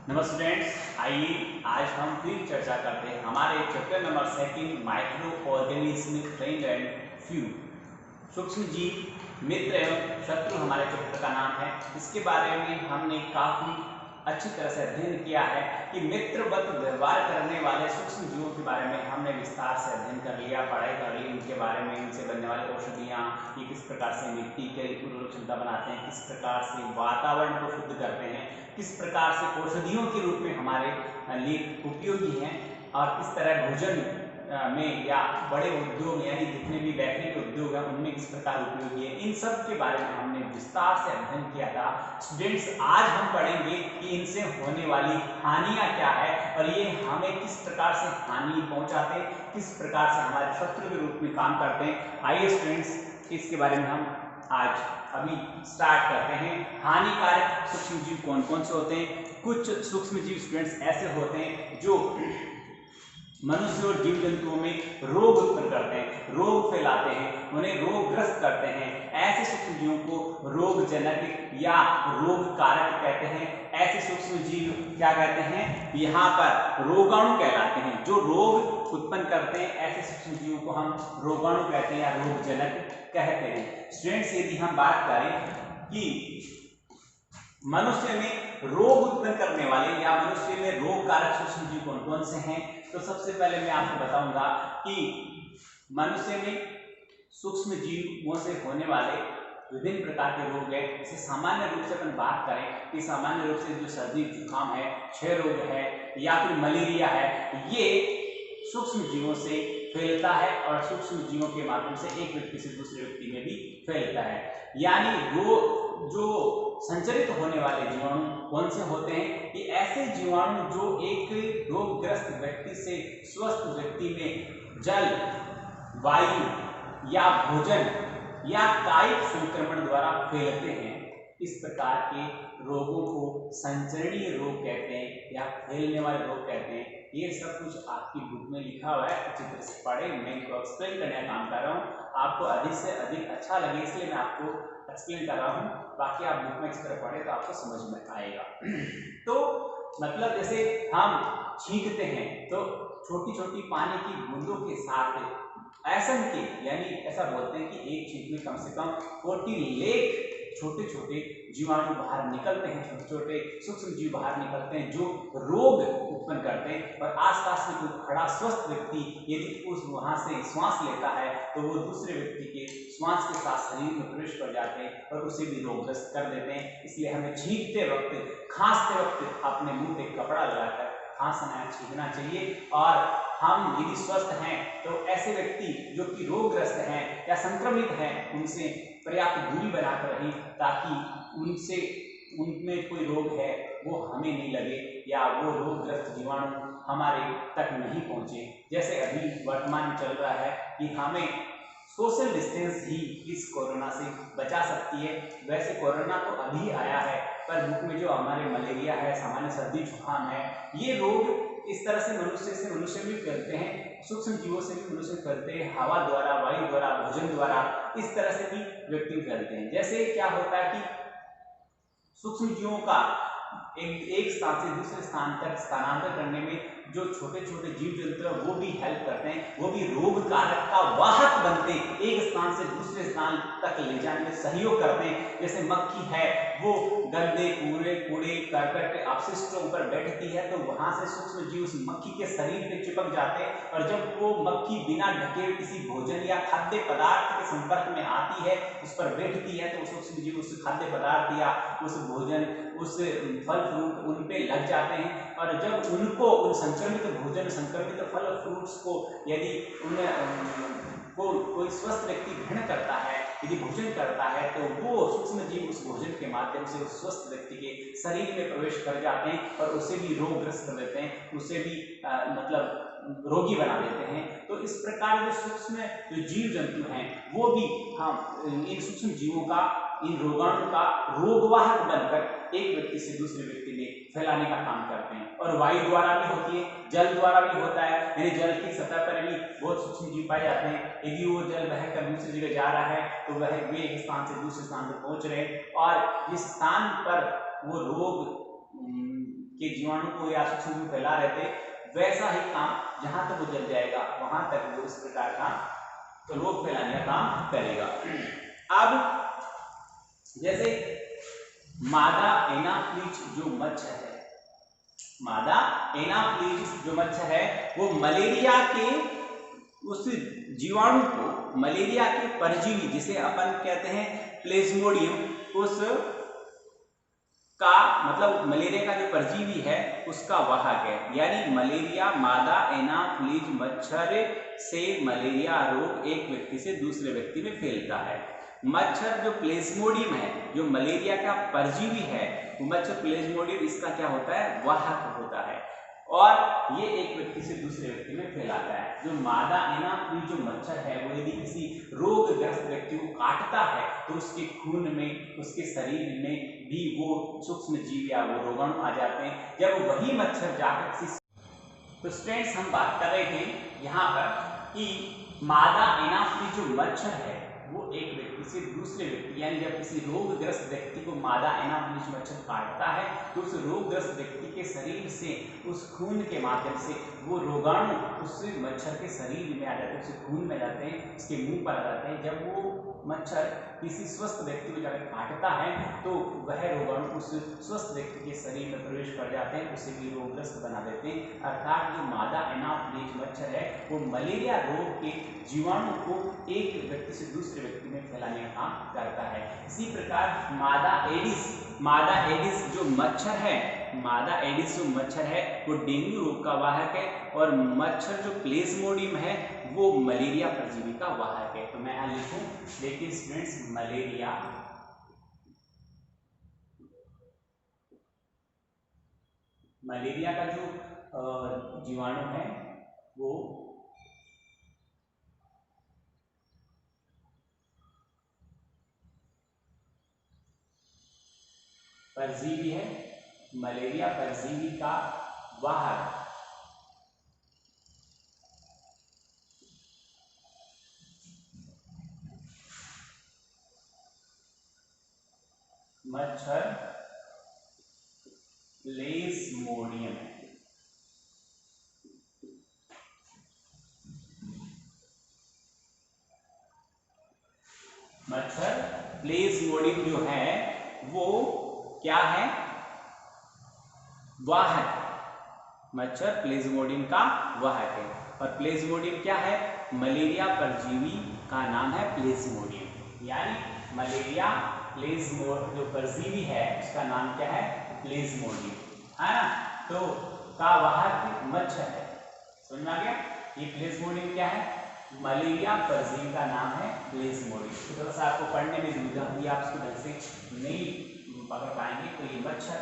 नमस्ते फ्रेंड्स, आइए आज हम फिर चर्चा करते हैं हमारे chapter number 2 micro organism friend and few. सूक्ष्म जीव मित्र एवं शत्रु हमारे चैप्टर का नाम है। इसके बारे में हमने काफी अच्छी तरह से अध्ययन किया है कि मित्रवत व्यवहार करने वाले सूक्ष्म जीवों के बारे में हमने विस्तार से अध्ययन कर लिया, पढ़ाई कर ली उनके बारे में, उनसे बनने वाली औषधियाँ, ये किस प्रकार से मिट्टी की उर्वरक क्षमता बनाते हैं, किस प्रकार से वातावरण को शुद्ध करते हैं, किस प्रकार से औषधियों के रूप में हमारे लिए उपयोगी हैं और किस तरह भोजन में या बड़े उद्योग यानी जितने भी बैटरी के उद्योग हैं उनमें किस प्रकार उपयोगी है, इन सब के बारे में हमने विस्तार से अध्ययन किया था। स्टूडेंट्स, आज हम पढ़ेंगे कि इनसे होने वाली हानियां क्या है और ये हमें किस प्रकार से हानि पहुंचाते हैं, किस प्रकार से हमारे शत्रु के रूप में काम करते हैं। आइए स्टूडेंट्स, इसके बारे में हम आज अभी स्टार्ट करते हैं। हानिकारक सूक्ष्म जीव कौन कौन से होते हैं? कुछ सूक्ष्म जीव स्टूडेंट्स ऐसे होते हैं जो मनुष्य और जीव जंतुओं में रोग उत्पन्न करते हैं, रोग फैलाते हैं, उन्हें रोगग्रस्त करते हैं। ऐसे सूक्ष्म जीवों को रोगजनक या रोग कारक कहते हैं। ऐसे सूक्ष्म जीव क्या कहते हैं? यहाँ पर रोगाणु कहलाते हैं। जो रोग उत्पन्न करते हैं ऐसे सूक्ष्म जीवों को हम रोगाणु कहते हैं या रोगजनक कहते हैं। स्टूडेंट्स, यदि हम बात करें कि मनुष्य में रोग उत्पन्न करने वाले या मनुष्य में रोग कारक सूक्ष्म जीव कौन कौन से हैं, तो सबसे पहले मैं आपको बताऊंगा कि मनुष्य में सूक्ष्म जीवों से होने वाले विभिन्न प्रकार के रोग है। इसे सामान्य रूप से अपन बात करें कि सामान्य रूप से जो सर्दी जुकाम है, क्षय रोग है या फिर मलेरिया है, ये सूक्ष्म जीवों से फैलता है और सूक्ष्म जीवों के माध्यम से एक व्यक्ति से दूसरे व्यक्ति में भी फैलता है। यानी जो संचरित होने वाले जीवाणु कौन से होते हैं? कि ऐसे जीवाणु जो एक रोगग्रस्त व्यक्ति से स्वस्थ व्यक्ति में जल, वायु या भोजन या कायिक संक्रमण द्वारा फैलते हैं। इस प्रकार के रोगों को संचरणीय रोग कहते हैं या फैलने वाले रोग कहते हैं। ये सब कुछ आपकी बुक में लिखा हुआ है, अच्छी तरह से पढ़े। मैं इनको एक्सप्लेन करने का काम कर रहा हूँ, आपको अधिक से अधिक अच्छा लगे इसलिए मैं आपको एक्सप्लेन कर रहा हूँ। बाकी आप बुक में इस तरह पढ़े तो आपको समझ में आएगा। तो मतलब जैसे हम छींकते हैं तो छोटी छोटी पानी की बूंदों के साथ ऐसन के, यानी ऐसा बोलते हैं कि एक छींक में कम से कम 40 लाख छोटे छोटे जीवाणु बाहर निकलते हैं, छोटे छोटे सूक्ष्म जीव बाहर निकलते हैं जो रोग उत्पन्न करते हैं। और आसपास में कोई खड़ा स्वस्थ व्यक्ति यदि उस वहां से श्वास लेता है तो वो दूसरे व्यक्ति के श्वास के साथ शरीर में प्रवेश कर जाते हैं और उसे भी रोगग्रस्त कर देते हैं। इसलिए हमें छींकते वक्त, खांसते वक्त अपने मुंह पे कपड़ा लगाकर खांसना छींकना चाहिए। और हम यदि स्वस्थ हैं तो ऐसे व्यक्ति जो कि रोगग्रस्त हैं या संक्रमित हैं उनसे पर्याप्त दूरी बनाकर रही, ताकि उनमें कोई रोग है वो हमें नहीं लगे या वो रोगग्रस्त जीवाणु हमारे तक नहीं पहुंचे। जैसे अभी वर्तमान में चल रहा है कि हमें सोशल डिस्टेंस ही इस कोरोना से बचा सकती है। वैसे कोरोना तो अभी आया है, पर बुक में जो हमारे मलेरिया है, सामान्य सर्दी जुकाम है, ये रोग इस तरह से मनुष्य से मनुष्य भी फैलते हैं, सूक्ष्म जीवों से भी मनुष्य फैलते हैं, हवा द्वारा, वायु द्वारा, भोजन द्वारा, इस तरह से भी व्यक्ति फैलते हैं। जैसे क्या होता है कि सूक्ष्म जीवों का एक स्थान से दूसरे स्थान तक स्थानांतरण करने में जो छोटे छोटे जीव जंतु हैं वो भी हेल्प करते हैं, वो भी रोग कारक का वाहक बनते हैं, एक स्थान से दूसरे स्थान तक ले जाने में सहयोग करते हैं। जैसे मक्खी है, वो गंदे कूड़े करकट अपशिष्टों पर बैठती है तो वहां से सूक्ष्म जीव उस मक्खी के शरीर पे चिपक जाते हैं और जब वो मक्खी बिना ढके हुए किसी भोजन या खाद्य पदार्थ के संपर्क में आती है, उस पर बैठती है, तो सूक्ष्म जीव उस खाद्य पदार्थ या उस भोजन, उस फल फ्रूट उन पे लग जाते हैं। और जब उनको उन संक्रमित भोजन, संक्रमित फल फ्रूट्स को यदि कोई स्वस्थ व्यक्ति ग्रहण करता है, यदि भोजन करता है, तो वो सूक्ष्म जीव उस भोजन के माध्यम से उस स्वस्थ व्यक्ति के शरीर में प्रवेश कर जाते हैं और उसे भी रोगग्रस्त कर देते हैं, उसे भी मतलब रोगी बना देते हैं। तो इस प्रकार जो सूक्ष्म जो जीव जंतु हैं वो भी हम इन सूक्ष्म जीवों का, इन रोगाणु का रोगवाहक बनकर एक व्यक्ति से दूसरे व्यक्ति में फैलाने का काम करते हैं। और वायु द्वारा भी होती है, जल द्वारा भी होता है, यानी जल की सतह पर भी बहुत सूक्ष्म जीव पाए जाते हैं। यदि वो जल बहकर दूसरी जगह जा रहा है तो वह वे एक स्थान से दूसरे स्थान पर पहुंच रहे हैं और जिस स्थान पर वो रोग के जीवाणु को या सूक्ष्म जीव फैला रहे थे, वैसा ही काम जहां तक वो जल जाएगा वहां तक वो इस प्रकार का तो रोग फैलाने का काम करेगा। अब जैसे मादा एनाफ्लीज जो मच्छर है, मादा एनाफ्लीज जो मच्छर है वो मलेरिया के उस जीवाणु को, मलेरिया के परजीवी जिसे अपन कहते हैं प्लेज्मोडियम, उस का मतलब मलेरिया का जो परजीवी है उसका वाहक है। यानी मलेरिया, मादा एनाफ्लीज मच्छर से मलेरिया रोग एक व्यक्ति से दूसरे व्यक्ति में फैलता है। मच्छर जो प्लेज्मोडियम है, जो मलेरिया का परजीवी है, वो मच्छर प्लेज्मोडियम इसका क्या होता है, वाहक होता है और ये एक व्यक्ति से दूसरे व्यक्ति में फैलाता है। जो मादा एनाफ्लीज जो मच्छर है वो यदि किसी रोगग्रस्त व्यक्ति को काटता है तो उसके खून में, उसके शरीर में भी वो सूक्ष्म जीव या वो रोगाणु आ जाते हैं। जब वही मच्छर जाकर किसी, तो स्टूडेंट्स हम बात कर रहे थे यहाँ पर कि मादा एनाफ्लीज जो मच्छर है वो एक व्यक्ति से दूसरे व्यक्ति, यानी जब किसी रोगग्रस्त व्यक्ति को मादा एनाफ्लीज मच्छर काटता है तो उस रोगग्रस्त व्यक्ति के शरीर से उस खून के माध्यम से वो रोगाणु उस मच्छर के शरीर में आ जाते हैं, उसके खून में जाते हैं, उसके मुंह पर आ जाते हैं। जब वो मच्छर किसी स्वस्थ व्यक्ति को जाकर काटता है तो वह रोगाणु उस स्वस्थ व्यक्ति के शरीर में प्रवेश कर जाते हैं, उसे भी रोगग्रस्त बना देते हैं। अर्थात जो मादा एनाफ्लीज मच्छर है वो मलेरिया रोग के जीवाणु को एक व्यक्ति से दूसरे व्यक्ति में फैलाने का काम करता है। इसी प्रकार मादा एडिस जो मच्छर है, मादा एडिस जो मच्छर है वो डेंगू रोग का वाहक है और मच्छर जो प्लेज्मोडियम है वो मलेरिया परजीवी का वाहक है। तो मैं यहाँ लिखूं, देखिए स्टूडेंट्स, मलेरिया का जो जीवाणु है वो परजीवी है, मलेरिया परजीवी का वाहक। मच्छर प्लेज्मोडियम है। मच्छर प्लेज्मोडियम जो है वो क्या है, वाहक। मच्छर प्लेज्मोडियम का वाहक है और प्लेज्मोडियम क्या है, मलेरिया परजीवी का नाम है प्लेज्मोडियम। यानी मलेरिया जो परजीवी है उसका नाम क्या है, प्लेज्मोडियम, है ना। तो का वाहक मच्छर है, समझ में आ गया। ये प्लेज्मोडियम क्या है, मलेरिया परजीवी का नाम है प्लेज्मोडियम। तो थोड़ा सा आपको पढ़ने में दुविधा हुई, आप इसको ढंग से नहीं पकड़ पाएंगे। तो ये मच्छर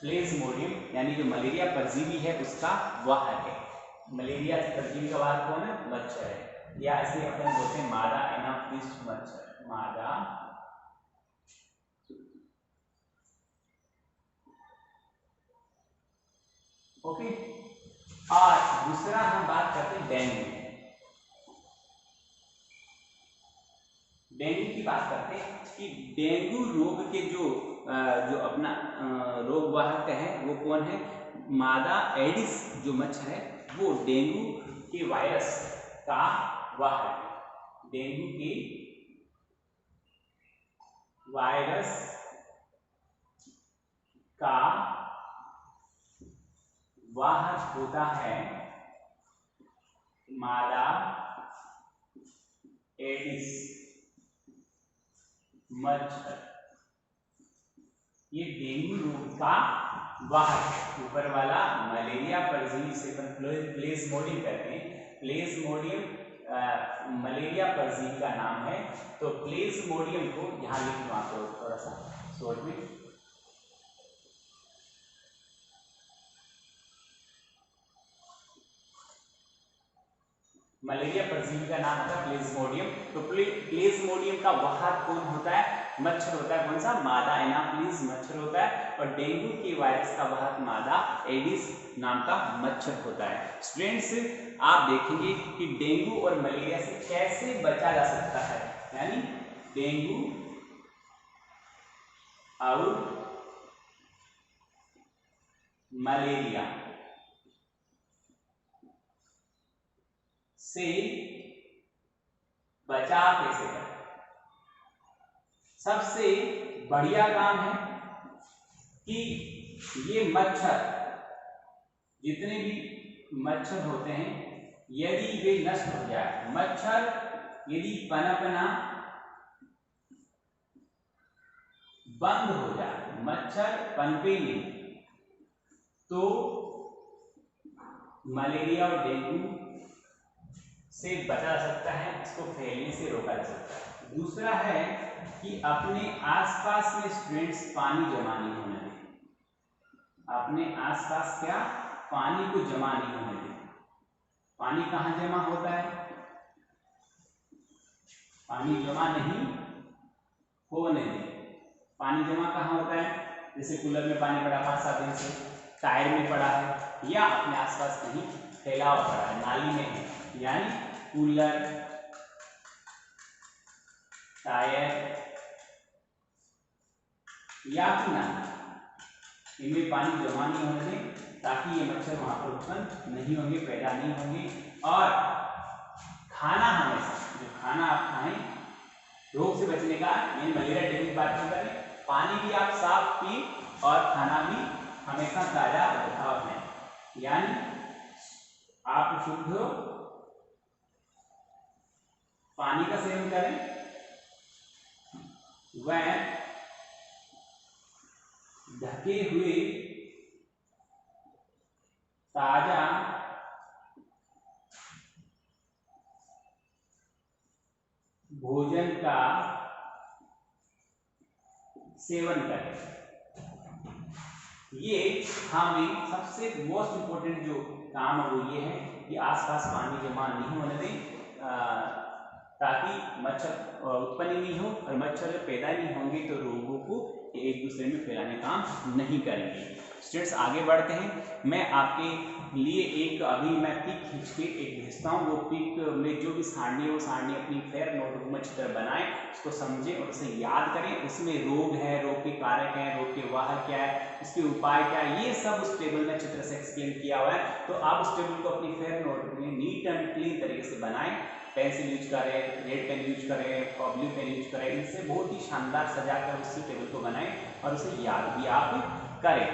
प्लेज्मोडियम यानी जो मलेरिया परजीवी है उसका वाहक है। मलेरिया परजीवी का वाहक कौन है, मच्छर है, या इसे अपन बोलते हैं मादा एनाफ्लीज मच्छर, मादा ओके। और दूसरा हम बात करते हैं डेंगू। डेंगू की बात करते हैं कि डेंगू रोग के जो अपना रोग वाहक है वो कौन है, मादा एडिस जो मच्छर है वो डेंगू के वायरस का वाहक है। डेंगू के वायरस का वाहक होता है मादा एडिस मच्छर। ये डेंगू रोग का वाहक है। ऊपर वाला मलेरिया परजीवी से प्लेज्मोडियम कहते हैं, प्लेज्मोडियम मलेरिया परजीवी का नाम है। तो प्लेज्मोडियम को यहां लिख दो आपको थोड़ा सा शॉर्ट में, मलेरिया परजीवी का नाम होता है प्लेज्मोडियम। तो प्लेज्मोडियम का वाहक कौन होता है, मच्छर होता है। कौन सा, मादा एनाफ्लीज मच्छर होता है। और डेंगू के वायरस का वाहक मादा एडिस नाम का मच्छर होता है। स्टूडेंट्स आप देखेंगे कि डेंगू और मलेरिया से कैसे बचा जा सकता है, यानी डेंगू और मलेरिया से बचाव कैसे करें। सबसे बढ़िया काम है कि ये मच्छर, जितने भी मच्छर होते हैं, यदि वे नष्ट हो जाए, मच्छर यदि पनपना बंद हो जाए, मच्छर पनपे नहीं, तो मलेरिया और डेंगू से बचा सकता है, इसको फैलने से रोका जा सकता है। दूसरा है कि अपने आसपास में स्टूडेंट्स पानी जमा नहीं होने दें। अपने आसपास क्या, पानी को जमा नहीं होने दें। पानी कहाँ जमा होता है, पानी जमा नहीं होने दें। पानी जमा कहाँ होता है, जैसे कूलर में पानी पड़ा 5-7 दिन से, टायर में पड़ा है, या अपने आसपास कहीं फैला हुआ पड़ा है, नाली में है, यानी कूलर, टायर या फिर नाली, इनमें पानी जमा नहीं होने दें, ताकि ये मच्छर वहां पर उत्पन्न नहीं होंगे, पैदा नहीं होंगे। और खाना, हमेशा जो खाना आप खाएं, रोग से बचने का, यानी मलेरिया डेंगू की बात नहीं करें, पानी भी आप साफ पिए और खाना भी हमेशा ताजा रखा है, यानी आप शुद्ध पानी का सेवन करें, वह ढके हुए ताजा भोजन का सेवन करें। ये हमें सबसे मोस्ट इंपोर्टेंट जो काम है वो ये है कि आसपास पानी जमा नहीं होने दें, ताकि मच्छर उत्पन्न नहीं हो, और मच्छर पैदा नहीं होंगे तो रोगों को एक दूसरे में फैलाने का काम नहीं करेंगे। स्टूडेंट्स आगे बढ़ते हैं। मैं आपके लिए एक अभी मैं पिक खींच के एक भेजता हूँ, वो पिक में जो भी सारणी है वो सारणी अपनी फेयर नोटबुक में चित्र बनाएं, उसको समझें और उसे याद करें। उसमें रोग है, रोग के कारक हैं, रोग के वाहक क्या है, उसके उपाय क्या है, ये सब उस टेबल में चित्र से एक्सप्लेन किया हुआ है। तो आप उस टेबल को अपनी फेयर नोटबुक में नीट एंड क्लीन तरीके से बनाएं। पेंसिल यूज करें, रेड पेन यूज करें और ब्लू पेन यूज करें, इनसे बहुत ही शानदार सजाकर उस टेबल को बनाएं और उसे याद भी आप करें।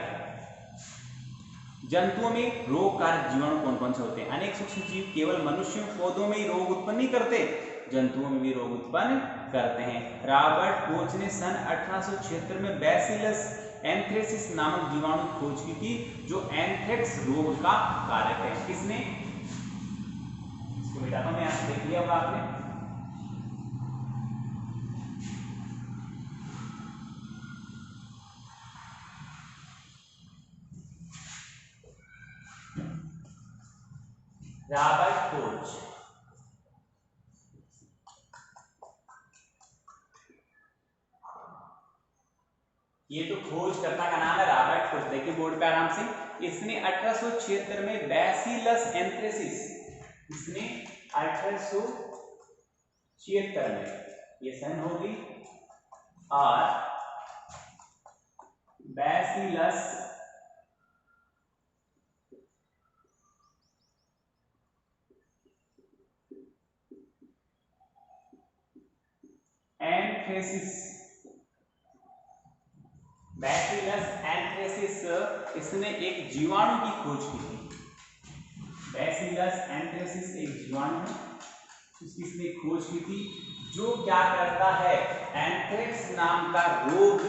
जंतुओं में रोग कारक जीवाणु कौन कौन से होते हैं? अनेक सूक्ष्म जीव केवल मनुष्यों, पौधों में ही रोग उत्पन्न नहीं करते, जंतुओं में भी रोग उत्पन्न करते हैं। रॉबर्ट कोच ने सन 1876 में बैसिलस एंथ्रेसिस नामक जीवाणु खोज की थी, जो एंथ्रेक्स रोग का कारक है। किसने? इसको मिटाता हूं, यहां देख लिया होगा आपने। रॉबर्ट कोच, ये तो खोजकर्ता का नाम है रॉबर्ट कोच, देखिए बोर्ड पे आराम से। इसने 1876 में बैसिलस एंथ्रेसिस, इसने 1876 में, ये सन होगी, और बैसिलस एंथ्रेसिस, बैसिलस एंथ्रेसिस, इसने एक जीवाणु की खोज की थी। बैसिलस एंथ्रेसिस एक जीवाणु है, उसकी इसने खोज की थी, जो क्या करता है, एंथ्रेक्स नाम का रोग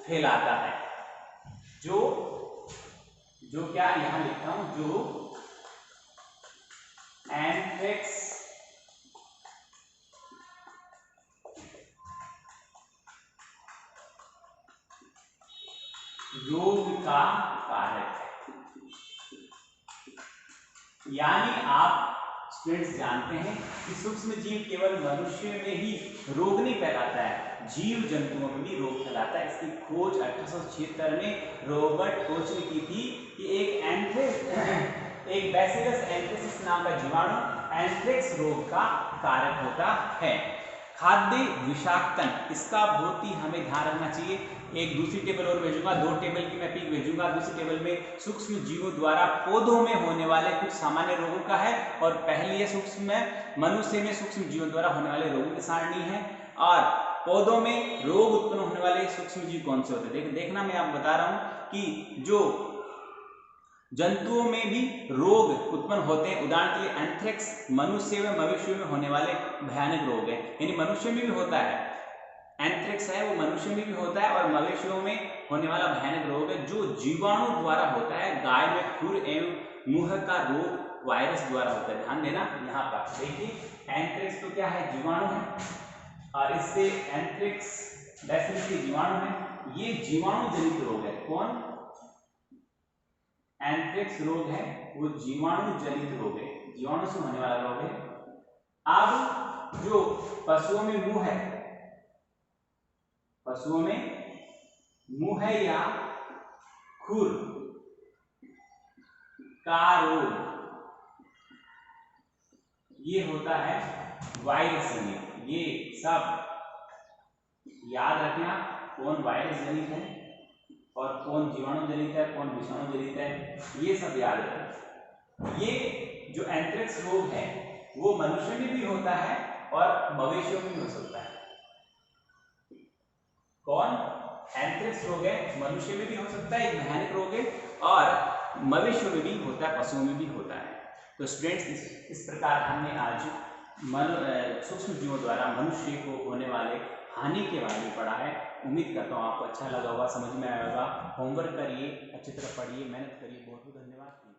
फैलाता है। जो क्या यहां लिखता हूं, जो एंथ्रेक्स रोग का कारक है। यानी आप स्टूडेंट्स जानते हैं कि सूक्ष्म जीव केवल मनुष्य में ही रोग नहीं फैलाता है, जीव जंतुओं में भी रोग फैलाता है। इसकी खोज 1876 में रॉबर्ट कोच ने की थी कि एक बैसिलस एंथ्रेसिस नाम का जीवाणु एंथ्रेक्स रोग का कारक होता है। खाद्य विषाक्तन, इसका बहुत ही हमें ध्यान रखना चाहिए। एक दूसरी टेबल और भेजूंगा, 2 टेबल की मैं पिक भेजूंगा। दूसरी टेबल में सूक्ष्म जीवों द्वारा पौधों में होने वाले कुछ सामान्य रोगों का है, और पहली है सूक्ष्म में मनुष्य में सूक्ष्म जीवों द्वारा होने वाले रोगों की सारणी है। और पौधों में रोग उत्पन्न होने वाले सूक्ष्म जीव कौन से होते हैं, देखना मैं आपको बता रहा हूं कि जो जंतुओं में भी रोग उत्पन्न होते हैं, उदाहरण के लिए एंथ्रेक्स मनुष्य में मवेशियों में होने वाले भयानक रोग है, यानी मनुष्य में भी होता है, एंथ्रेक्स है वो मनुष्य में भी होता है और मवेशियों में होने वाला भयानक रोग है जो जीवाणु द्वारा होता है। गाय में खुर एवं मुंह का रोग वायरस द्वारा होता है। ध्यान देना, यहाँ पर देखिए एंथ्रेक्स तो क्या है, जीवाणु है, और इससे एंथ्रेक्स डेफिनेटली जीवाणु है, ये जीवाणु जनित रोग है। कौन, एंथ्रेक्स रोग है वो जीवाणु जनित रोग है, जीवाणु से होने वाला रोग है। अब जो पशुओं में मुंह है, पशुओं में मुंह है या खुर का रोग, ये होता है वायरस जनित। ये सब याद रखना, कौन वायरस जनित है और कौन जीवाणु जनित है, कौन विषाणु जनित है, ये सब याद रखना। ये जो एंथ्रेक्स रोग है वो मनुष्य में भी होता है और मवेशियों में भी हो सकता है। कौन, एंथ्रेक्स रोग है मनुष्य में भी हो सकता है, एक भयानक रोग है, और मवेशियों में भी होता है, पशुओं में भी होता है। तो स्टूडेंट्स इस प्रकार हमने आज सूक्ष्म जीवों द्वारा मनुष्य को होने वाले हानि के बारे में पढ़ा है। उम्मीद करता हूँ आपको अच्छा लगा होगा, समझ में आया होगा। होमवर्क करिए, अच्छी तरह पढ़िए, मेहनत करिए। बहुत बहुत धन्यवाद।